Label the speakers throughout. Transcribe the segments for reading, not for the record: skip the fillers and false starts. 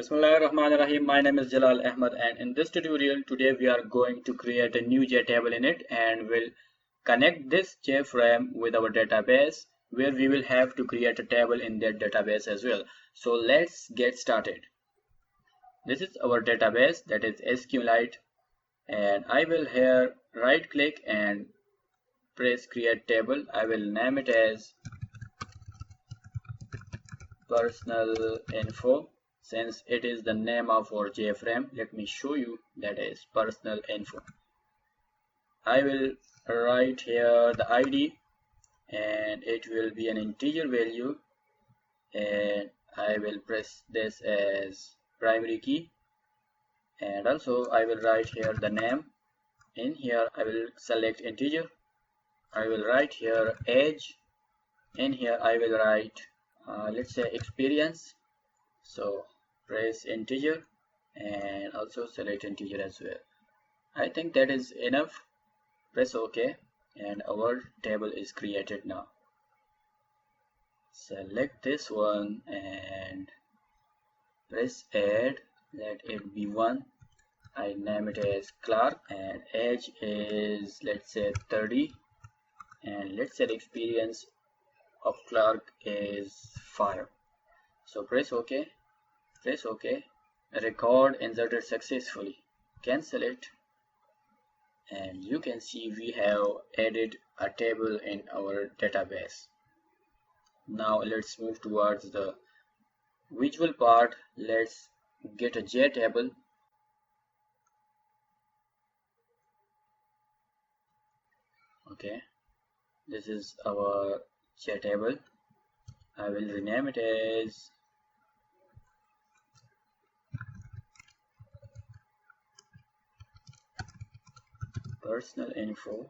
Speaker 1: Bismillahirrahmanirrahim. My name is Jalal Ahmad, and in this tutorial today we are going to create a new JTable in it, and we'll connect this JFrame with our database where we will have to create a table in that database as well. So let's get started. This is our database, that is SQLite, and I will here right click and press create table. I will name it as personal info. Since it is the name of our JFrame, let me show you that is personal info. I will write here the ID and it will be an integer value, and I will press this as primary key, and also I will write here the name. In here I will select integer. I will write here age. In here I will write let's say experience. So press integer and also select integer as well. I think that is enough. Press OK and our table is created now. Select this one and press add. Let it be 1. I name it as Clark, and age is let's say 30, and let's say the experience of Clark is 5. So press OK. Press OK. Record inserted successfully. Cancel it, and you can see we have added a table in our database. Now let's move towards the visual part. Let's get a JTable. Okay, this is our JTable. I will rename it as personal info.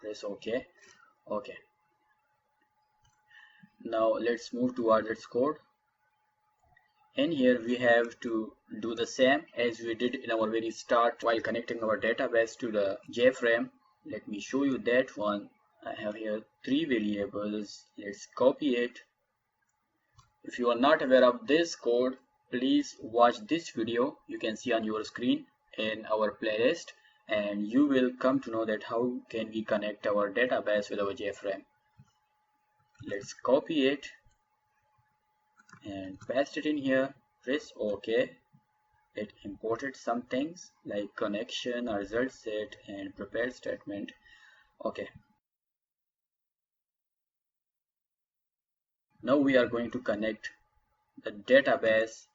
Speaker 1: Press OK. Okay, now let's move towards its code. In here we have to do the same as we did in our very start while connecting our database to the JFrame. Let me show you that one. I have here 3 variables. Let's copy it. If you are not aware of this code, please watch this video. You can see on your screen in our playlist, and you will come to know that how can we connect our database with our JFrame. Let's copy it and paste it in here. Press OK. It imported some things like connection, a result set, and prepared statement. Okay. Now we are going to connect the database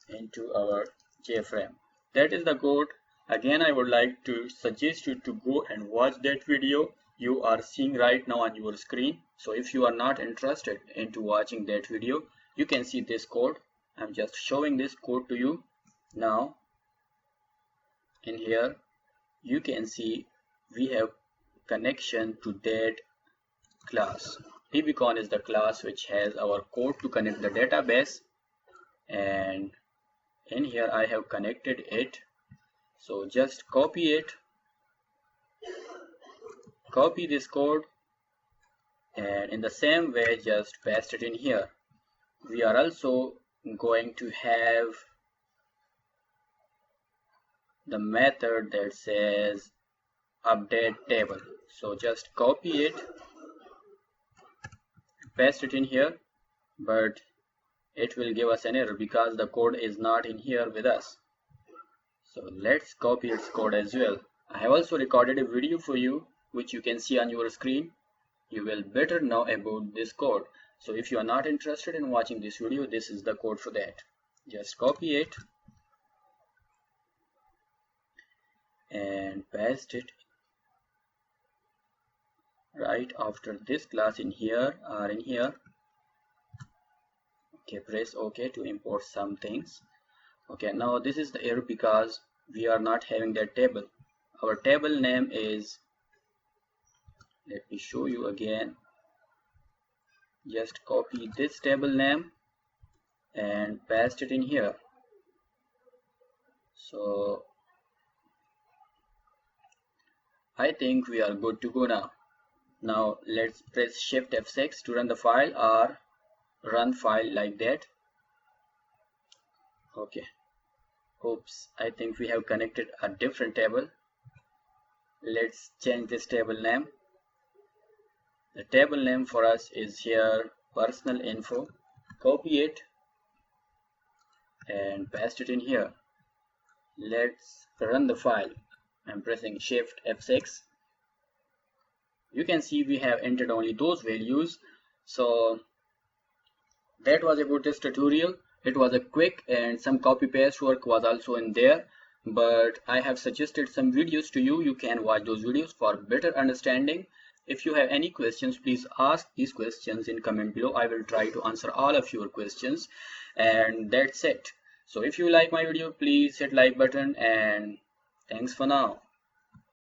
Speaker 1: into our JFrame. That is the code. Again, I would like to suggest you to go and watch that video you are seeing right now on your screen. So if you are not interested into watching that video, you can see this code. I'm just showing this code to you. Now in here you can see we have connection to that class. dbcon is the class which has our code to connect the database, and in here I have connected it. So just copy it, copy this code, and in the same way just paste it in here. We are also going to have the method that says update table. So just copy it, paste it in here, but it will give us an error because the code is not in here with us. So let's copy its code as well. I have also recorded a video for you which you can see on your screen. You will better know about this code. So if you are not interested in watching this video, this is the code for that. Just copy it and paste it right after this class in here or in here. Okay, press OK to import some things. Okay, now this is the error because we are not having that table. Our table name is, let me show you again. Just copy this table name and paste it in here. So I think we are good to go now. Now let's press Shift F6 to run the file or run file like that. Okay, Oops, I think we have connected a different table. Let's change this table name. The table name for us is here personal info. Copy it and paste it in here. Let's run the file. I'm pressing Shift F6. You can see we have entered only those values. So that was about this tutorial. It was a quick and some copy paste work was also in there, but I have suggested some videos to you. You can watch those videos for better understanding. If you have any questions, please ask these questions in comment below. I will try to answer all of your questions, and that's it. So if you like my video, please hit like button, and thanks for now.